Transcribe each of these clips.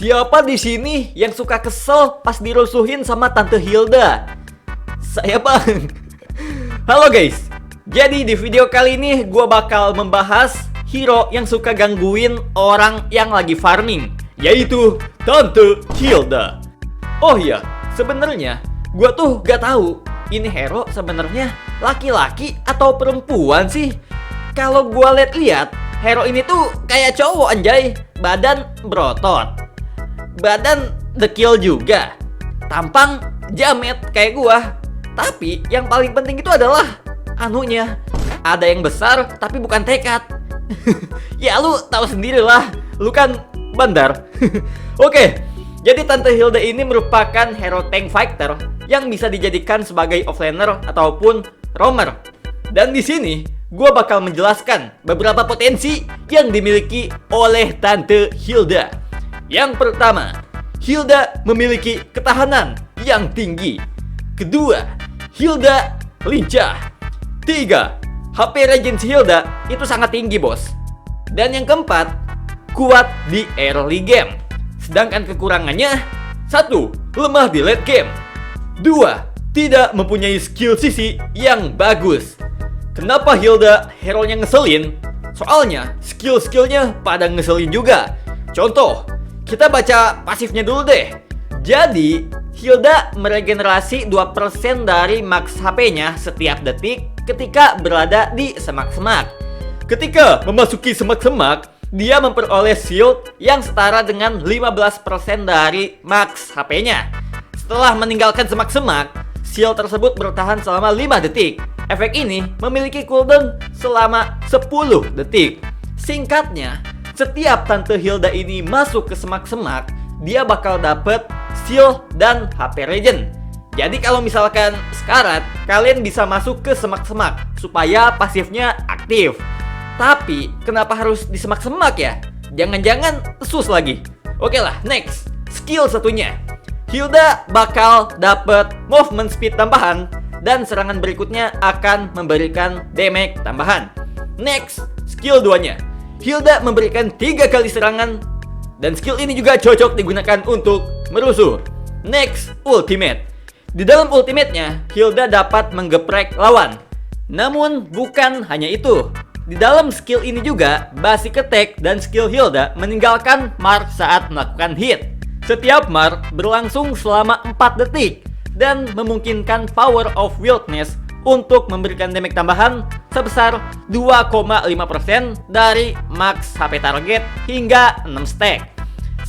Siapa di sini yang suka kesel pas dirusuhin sama Tante Hilda? Saya Bang. Halo guys. Jadi di video kali ini gue bakal membahas hero yang suka gangguin orang yang lagi farming, yaitu Tante Hilda. Oh iya, sebenarnya gue tuh gak tahu ini hero sebenarnya laki-laki atau perempuan sih. Kalau gue lihat-lihat, hero ini tuh kayak cowok anjay, badan berotot, badan dekil juga, tampang jamet kayak gua. Tapi yang paling penting itu adalah anunya. Ada yang besar tapi bukan tekad. Ya lu tahu sendirilah, lu kan bandar. Oke, jadi Tante Hilda ini merupakan hero tank fighter yang bisa dijadikan sebagai offlaner ataupun roamer. Dan di sini gua bakal menjelaskan beberapa potensi yang dimiliki oleh Tante Hilda. Yang pertama, Hilda memiliki ketahanan yang tinggi. Kedua, Hilda lincah. Tiga, HP regency Hilda itu sangat tinggi bos. Dan yang keempat, kuat di early game. Sedangkan kekurangannya, satu, lemah di late game. Dua, tidak mempunyai skill CC yang bagus. Kenapa Hilda hero-nya ngeselin? Soalnya skill-skillnya pada ngeselin juga. Contoh, kita baca pasifnya dulu deh. Jadi, Hilda meregenerasi 2% dari max HP-nya setiap detik ketika berada di semak-semak. Ketika memasuki semak-semak, dia memperoleh shield yang setara dengan 15% dari max HP-nya. Setelah meninggalkan semak-semak, shield tersebut bertahan selama 5 detik. Efek ini memiliki cooldown selama 10 detik. Singkatnya, setiap Tante Hilda ini masuk ke semak-semak, dia bakal dapet shield dan HP regen. Jadi kalau misalkan sekarat, kalian bisa masuk ke semak-semak supaya pasifnya aktif. Tapi kenapa harus di semak-semak ya? Jangan-jangan sus lagi. Oke lah, next. Skill satunya, Hilda bakal dapet movement speed tambahan dan serangan berikutnya akan memberikan damage tambahan. Next, skill 2-nya, Hilda memberikan 3 kali serangan dan skill ini juga cocok digunakan untuk merusuh. Next, ultimate. Di dalam ultimate-nya, Hilda dapat menggeprek lawan. Namun bukan hanya itu. Di dalam skill ini juga, basic attack dan skill Hilda meninggalkan mark saat melakukan hit. Setiap mark berlangsung selama 4 detik dan memungkinkan power of wildness untuk memberikan damage tambahan sebesar 2,5% dari max HP target hingga 6 stack.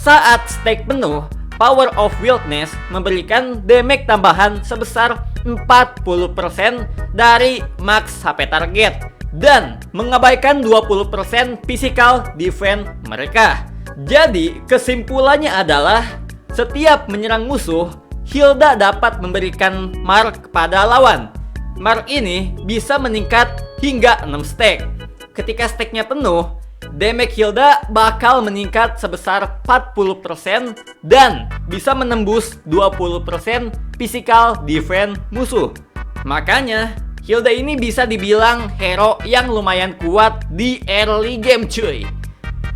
Saat stack penuh, power of wildness memberikan damage tambahan sebesar 40% dari max HP target dan mengabaikan 20% physical defense mereka. Jadi kesimpulannya adalah setiap menyerang musuh, Hilda dapat memberikan mark kepada lawan. Mark ini bisa meningkat hingga 6 stack. Ketika stacknya penuh, damage Hilda bakal meningkat sebesar 40% dan bisa menembus 20% physical defense musuh. Makanya, Hilda ini bisa dibilang hero yang lumayan kuat di early game cuy.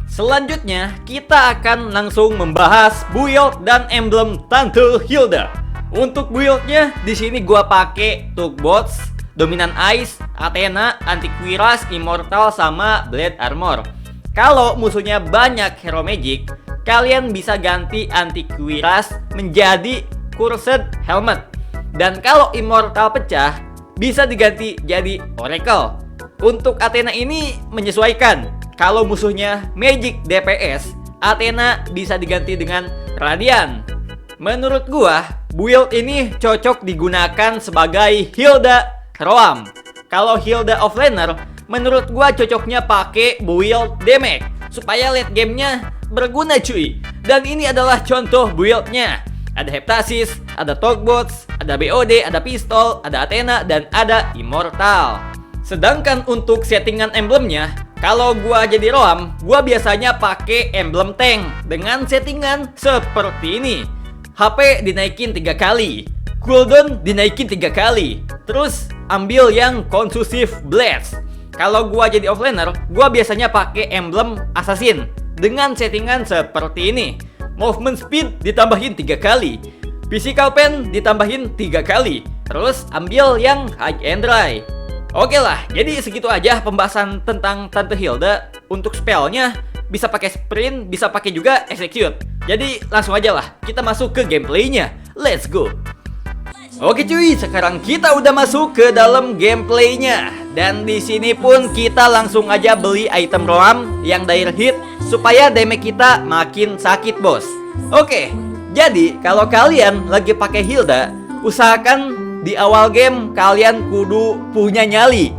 Selanjutnya, kita akan langsung membahas build dan emblem Tante Hilda. Untuk buildnya, di sini gua pakai Tugbots, Dominant Ice, Athena, Antiquiras, Immortal, sama Blade Armor. Kalau musuhnya banyak hero magic, kalian bisa ganti Antiquiras menjadi Cursed Helmet. Dan kalau Immortal pecah, bisa diganti jadi Oracle. Untuk Athena ini menyesuaikan. Kalau musuhnya magic DPS, Athena bisa diganti dengan Radiant. Menurut gua, build ini cocok digunakan sebagai Hilda Roam. Kalau Hilda offlaner, menurut gua cocoknya pakai build damage supaya late gamenya berguna cuy. Dan ini adalah contoh buildnya. Ada Heptasis, ada Togbots, ada BOD, ada Pistol, ada Athena, dan ada Immortal. Sedangkan untuk settingan emblemnya, kalau gua jadi Roam, gua biasanya pakai emblem tank dengan settingan seperti ini. HP dinaikin 3 kali, cooldown dinaikin 3 kali, terus ambil yang Consusive Blast. Kalau gua jadi offlaner, gua biasanya pakai emblem assassin dengan settingan seperti ini. movement speed ditambahin 3 kali, physical pen ditambahin 3 kali, terus ambil yang high and dry. Oke lah, jadi segitu aja pembahasan tentang Tante Hilda. Untuk spellnya bisa pakai sprint, bisa pakai juga execute. Jadi langsung aja lah, kita masuk ke gameplaynya. Let's go. Oke cuy, sekarang kita udah masuk ke dalam gameplaynya. Dan di sini pun kita langsung aja beli item roam yang dire hit supaya damage kita makin sakit bos. Oke, jadi kalau kalian lagi pakai Hilda, usahakan di awal game kalian kudu punya nyali.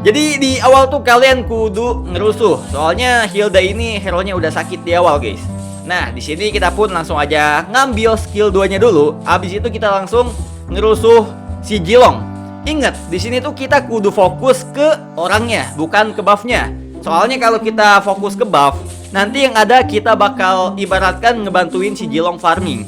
Jadi di awal tuh kalian kudu ngerusuh. Soalnya Hilda ini hero-nya udah sakit di awal guys. Nah di sini kita pun langsung aja ngambil skill 2-nya dulu. Abis itu kita langsung ngerusuh si Jilong. Ingat di sini tuh kita kudu fokus ke orangnya, bukan ke buff-nya. Soalnya kalau kita fokus ke buff, nanti yang ada kita bakal ibaratkan ngebantuin si Jilong farming.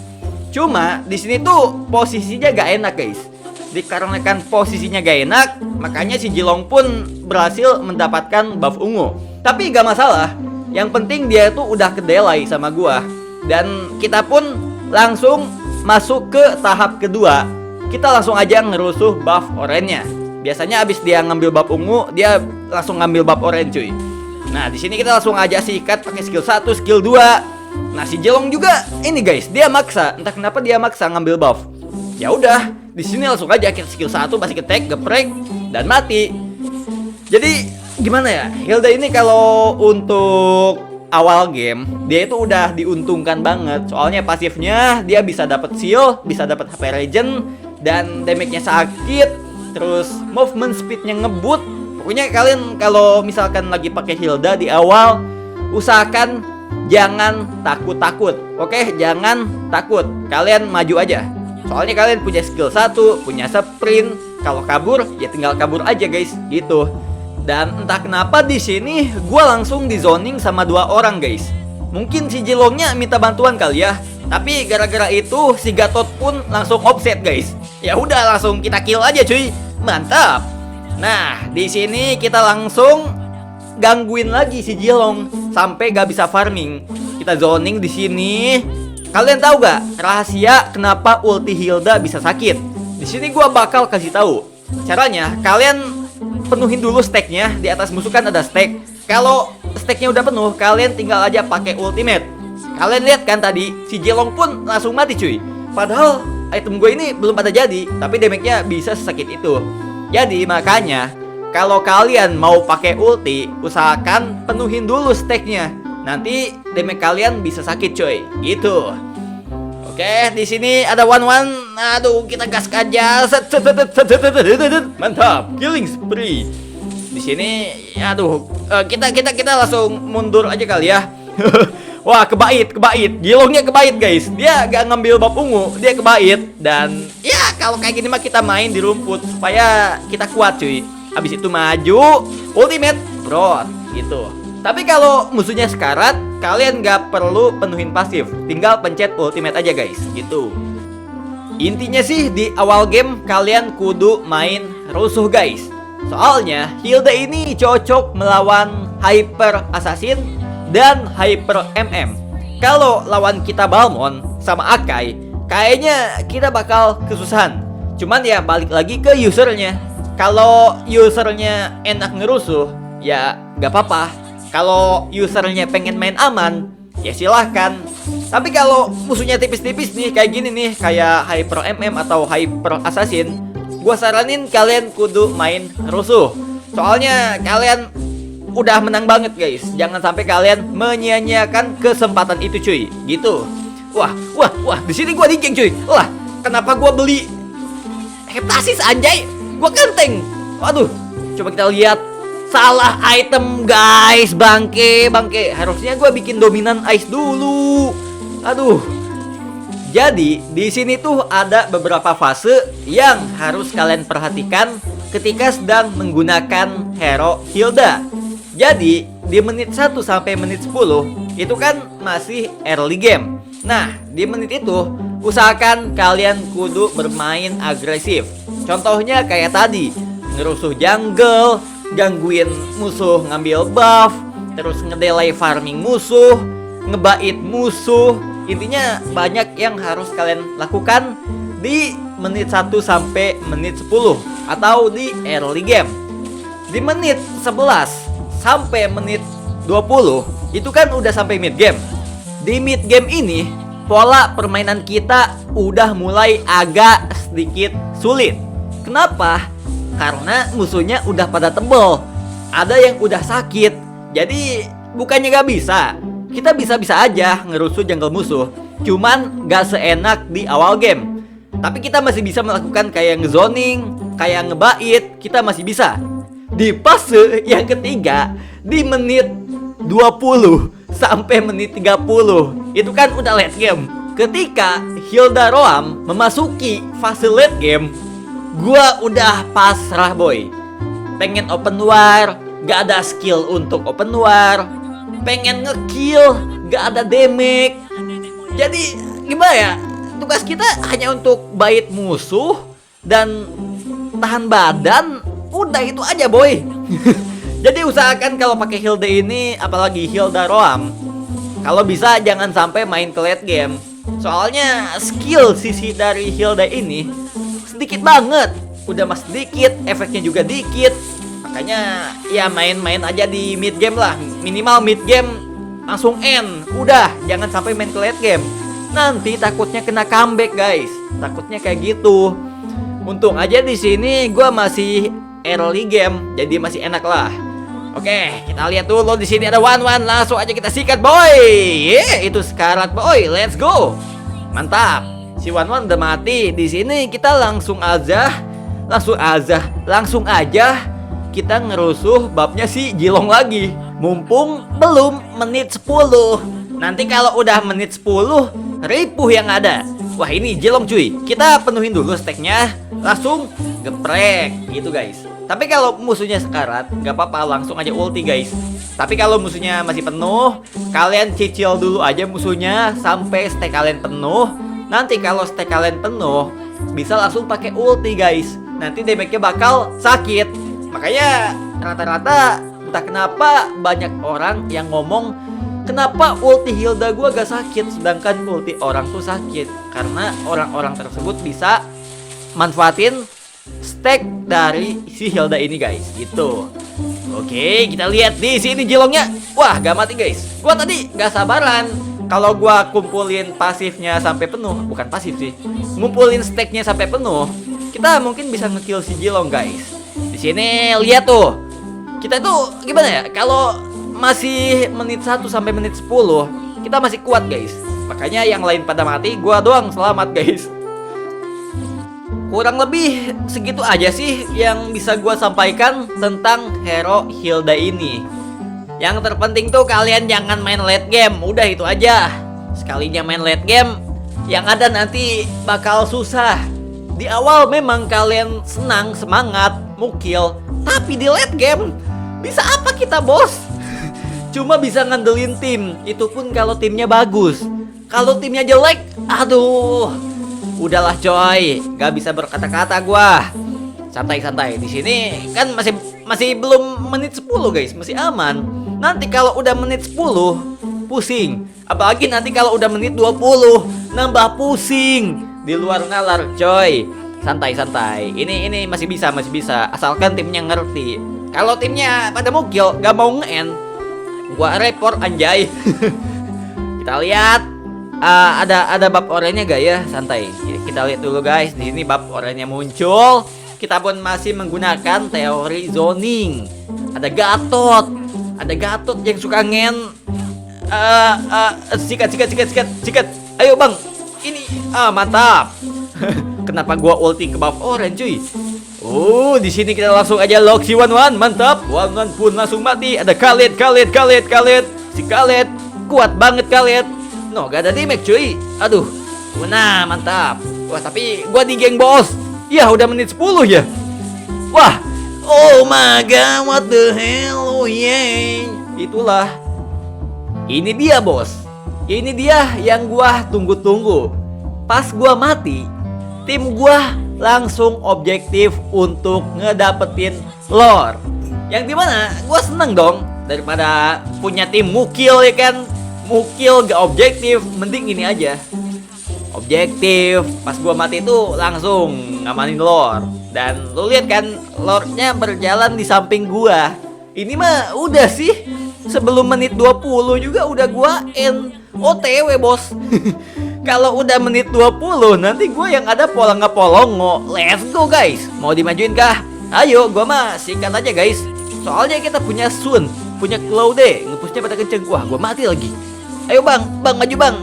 Cuma di sini tuh posisinya gak enak guys. Dikarenakan posisinya gak enak, makanya si Jilong pun berhasil mendapatkan buff ungu. Tapi gak masalah, yang penting dia tuh udah kedelai sama gua. Dan kita pun langsung masuk ke tahap kedua. Kita langsung aja ngerusuh buff oranye-nya. Biasanya abis dia ngambil buff ungu, dia langsung ngambil buff oranye cuy. Nah di sini kita langsung aja sikat pakai skill 1, skill 2. Nah si Jilong juga ini guys, dia maksa, entah kenapa dia maksa ngambil buff. Ya udah, di sini langsung aja kita skill 1 basic attack, geprek dan mati. Jadi gimana ya? Hilda ini kalau untuk awal game dia itu udah diuntungkan banget. Soalnya pasifnya dia bisa dapat seal, bisa dapat HP regen dan damage-nya sakit, terus movement speed-nya ngebut. Pokoknya kalian kalau misalkan lagi pakai Hilda di awal, usahakan jangan takut-takut. Oke, jangan takut. Kalian maju aja. Soalnya kalian punya skill 1, punya sprint. Kalau kabur, ya tinggal kabur aja guys, gitu. Dan entah kenapa di sini gua langsung di zoning sama 2 orang guys. Mungkin si Jilongnya minta bantuan kali ya. Tapi gara-gara itu si Gatot pun langsung offset guys. Ya udah langsung kita kill aja cuy. Mantap. Nah, di sini kita langsung gangguin lagi si Jilong sampai gak bisa farming. Kita zoning di sini. Kalian tahu gak rahasia kenapa ulti Hilda bisa sakit? Di sini gua bakal kasih tahu. Caranya kalian penuhin dulu stacknya. Di atas musuh kan ada stack. Kalau stacknya udah penuh, kalian tinggal aja pakai ultimate. Kalian lihat kan tadi si Jilong pun langsung mati cuy. Padahal item gue ini belum pada jadi, tapi damage-nya bisa sesakit itu. Jadi makanya kalau kalian mau pakai ulti, usahakan penuhin dulu stacknya. Nanti damage kalian bisa sakit coy, gitu. Oke, di sini ada one. Aduh, kita gas aja. Mantap, killing spree. Di sini, aduh, kita langsung mundur aja kali ya. Wah, kebait. Jilongnya kebait guys. Dia gak ngambil buff ungu, dia kebait. Dan ya kalau kayak gini mah kita main di rumput supaya kita kuat cuy. Habis itu maju, ultimate, bro, gitu. Tapi kalau musuhnya sekarat, kalian gak perlu penuhin pasif. Tinggal pencet ultimate aja guys, gitu. Intinya sih di awal game kalian kudu main rusuh guys. Soalnya Hilda ini cocok melawan Hyper Assassin dan Hyper MM. Kalau lawan kita Balmond sama Akai, kayaknya kita bakal kesusahan. Cuman ya balik lagi ke usernya. Kalau usernya enak ngerusuh, ya gak apa-apa. Kalau usernya pengen main aman, ya silahkan. Tapi kalau musuhnya tipis-tipis nih, kayak gini nih, kayak Hyper MM atau Hyper Assassin, gua saranin kalian kudu main rusuh. Soalnya kalian udah menang banget guys. Jangan sampai kalian menyia-nyiakan kesempatan itu cuy, gitu. Wah, di sini gua digeng cuy. Lah, kenapa gua beli Heptasis anjay? Gua kenteng. Waduh, coba kita lihat. Salah item guys, bangke. Harusnya gue bikin dominan ice dulu. Aduh. Jadi di sini tuh ada beberapa fase yang harus kalian perhatikan ketika sedang menggunakan hero Hilda. Jadi di menit 1 sampai menit 10 itu kan masih early game. Nah di menit itu usahakan kalian kudu bermain agresif. Contohnya kayak tadi, ngerusuh jungle, gangguin musuh ngambil buff, terus ngedelay farming musuh, ngebait musuh, Intinya banyak yang harus kalian lakukan di menit 1 sampai menit 10 atau di early game. Di menit 11 sampai menit 20 itu kan udah sampai mid game. Di mid game ini pola permainan kita udah mulai agak sedikit sulit. Kenapa? Karena musuhnya udah pada tebel. Ada yang udah sakit. Jadi bukannya gak bisa, kita bisa-bisa aja ngerusuh jungle musuh. Cuman gak seenak di awal game. Tapi kita masih bisa melakukan kayak ngezoning, kayak ngebait, kita masih bisa. Di fase yang ketiga, di menit 20 sampai menit 30 itu kan udah late game. Ketika Hilda Roam memasuki fase late game, gua udah pasrah boy. Pengen open war, gak ada skill untuk open war. Pengen ngekill, gak ada damage. Jadi gimana ya, tugas kita hanya untuk bait musuh dan tahan badan. Udah itu aja boy. Jadi usahakan kalau pakai Hilda ini, apalagi Hilda Roam, kalau bisa jangan sampai main ke late game. Soalnya skill sisi dari Hilda ini sedikit banget. Udah mas sedikit, efeknya juga dikit. Makanya ya main-main aja di mid game lah. Minimal mid game langsung end. Udah, jangan sampai main ke late game. Nanti takutnya kena comeback guys. Takutnya kayak gitu. Untung aja di sini gue masih early game, jadi masih enak lah. Oke, kita lihat dulu di sini ada one-one, langsung aja kita sikat boy. Itu sekarat boy, let's go. Mantap. Si one-one udah mati. Di sini kita langsung aja kita ngerusuh babnya si Jilong lagi. Mumpung belum menit 10. Nanti kalau udah menit 10, ripuh yang ada. Wah ini Jilong cuy. Kita penuhin dulu steknya, langsung geprek gitu guys. Tapi kalau musuhnya sekarat, gak apa-apa, langsung aja ulti guys. Tapi kalau musuhnya masih penuh, kalian cicil dulu aja musuhnya sampai stek kalian penuh. Nanti kalau stek kalian penuh, bisa langsung pakai ulti guys. Nanti damage-nya bakal sakit. Makanya rata-rata entah kenapa banyak orang yang ngomong, kenapa ulti Hilda gua gak sakit, sedangkan ulti orang tuh sakit. Karena orang-orang tersebut bisa manfaatin stack dari si Hilda ini guys, gitu. Oke, kita lihat di sini Jilongnya. Wah, gak mati guys. Gua tadi gak sabaran. Kalau gua kumpulin pasifnya sampai penuh, bukan pasif sih, ngumpulin stacknya sampai penuh, kita mungkin bisa ngekill si Jilong guys. Di sini lihat tuh. Kita tuh gimana ya? Kalau masih menit 1 sampai menit 10, kita masih kuat guys. Makanya yang lain pada mati, gua doang selamat guys. Kurang lebih segitu aja sih yang bisa gue sampaikan tentang hero Hilda ini. Yang terpenting tuh kalian jangan main late game. Udah itu aja. Sekalinya main late game, yang ada nanti bakal susah. Di awal memang kalian senang, semangat, mukil. Tapi di late game, bisa apa kita bos? Cuma bisa ngandelin tim. Itu pun kalau timnya bagus. Kalau timnya jelek, aduh, udahlah coy, gak bisa berkata-kata gua. Santai-santai. Di sini kan masih belum menit 10 guys, masih aman. Nanti kalau udah menit 10 pusing. Apalagi nanti kalau udah menit 20 nambah pusing. Di luar nalar coy. Santai-santai. Ini masih bisa asalkan timnya ngerti. Kalau timnya pada mukil gak mau nge-end, gua report anjay. Kita lihat. Ada bab oranye gak ya? Santai. Kita lihat dulu guys. Di sini bab oranye muncul. Kita pun masih menggunakan teori zoning. Ada Gatot yang suka sikat. Ayo bang. Ini mantap. Kenapa gua ulti ke bab orange cuy? Di sini kita langsung aja lock si one-one. Mantap. One-one pun langsung mati. Ada Khaled. Si Khaled kuat banget Khaled. No, gak ada damage cuy. Aduh. Nah, mantap. Wah, tapi gua di geng bos. Ya, udah menit 10 ya. Wah. Oh my god, what the hell. Oh yeah. Itulah. Ini dia, bos. Ini dia yang gua tunggu-tunggu. Pas gua mati, tim gua langsung objektif untuk ngedapetin lore. Yang dimana gua seneng dong daripada punya tim mukil ya kan. mukil, gak objektif. Mending ini aja, objektif. Pas gua mati itu langsung ngamanin lore. Dan lu lihat kan, lore-nya berjalan di samping gua. Ini mah udah sih, sebelum menit 20 juga udah gua end OTW bos. Kalau udah menit 20 nanti gua yang ada polongo. Let's go guys. Mau dimajuin kah? Ayo, gua mah singkat aja guys. Soalnya kita punya Sun, punya Claude, ngepushnya pada kenceng. Wah, gua mati lagi. Ayo bang, maju bang.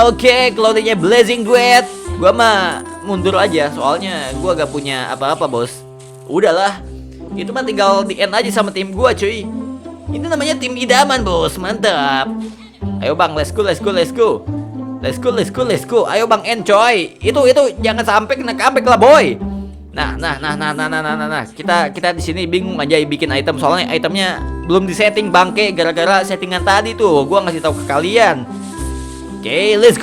Oke, Claude-nya Blazing Duet. Gua mah mundur aja, soalnya gua gak punya apa-apa bos. Udahlah, itu mah tinggal di end aja sama tim gua cuy. Ini namanya tim idaman bos, mantap. Ayo bang, let's go. Ayo bang, enjoy. Itu jangan sampai kena comeback lah boy. Nah. Kita di sini bingung aja bikin item, soalnya itemnya belum disetting bangke gara-gara settingan tadi tuh. Gua ngasih tahu ke kalian. Oke, let's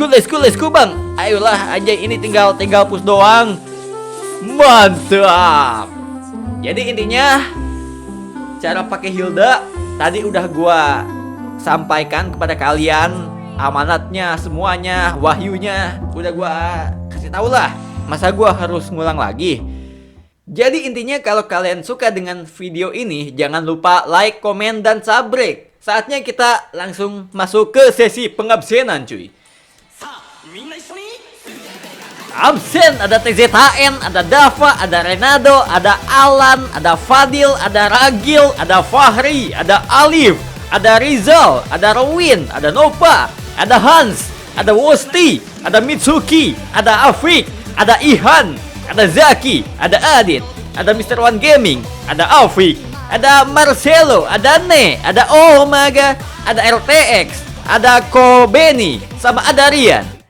go bang. Ayolah aja, ini tinggal push doang. Mantap. Jadi intinya cara pakai Hilda tadi udah gua sampaikan kepada kalian. Amanatnya semuanya, wahyunya udah gua kasih tahu lah. Masa gua harus ngulang lagi? Jadi intinya kalau kalian suka dengan video ini, jangan lupa like, komen, dan subscribe. Saatnya kita langsung masuk ke sesi pengabsenan cuy. Absen, ada TZHN, ada Dava, ada Renado, ada Alan, ada Fadil, ada Ragil, ada Fahri, ada Alif, ada Rizal, ada Rowin, ada Nova, ada Hans, ada Wosti, ada Mitsuki, ada Afik, ada Ihan, ada Zaki, ada Adit, ada Mr. One Gaming, ada Afik, ada Marcelo, ada Ne, ada Omaga, ada RTX, ada Kobeni, sama ada Rian.